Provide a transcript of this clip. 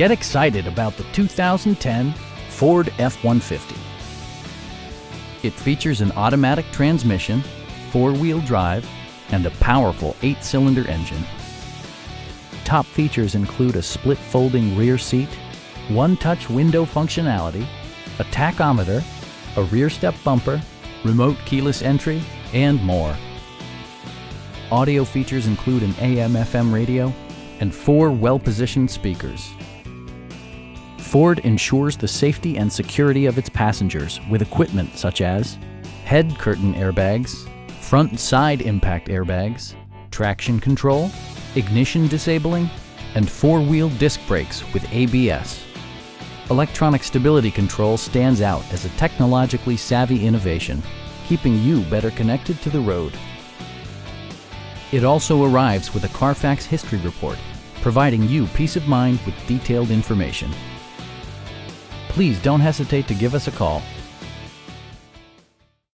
Get excited about the 2010 Ford F-150. It features an automatic transmission, four-wheel drive, and a powerful 8-cylinder engine. Top features include a split folding rear seat, one-touch window functionality, a tachometer, a rear step bumper, remote keyless entry, and more. Audio features include an AM/FM radio and 4 well-positioned speakers. Ford ensures the safety and security of its passengers with equipment such as head curtain airbags, front and side impact airbags, traction control, ignition disabling, and 4-wheel disc brakes with ABS. Electronic stability control stands out as a technologically savvy innovation, keeping you better connected to the road. It also arrives with a Carfax history report, providing you peace of mind with detailed information. Please don't hesitate to give us a call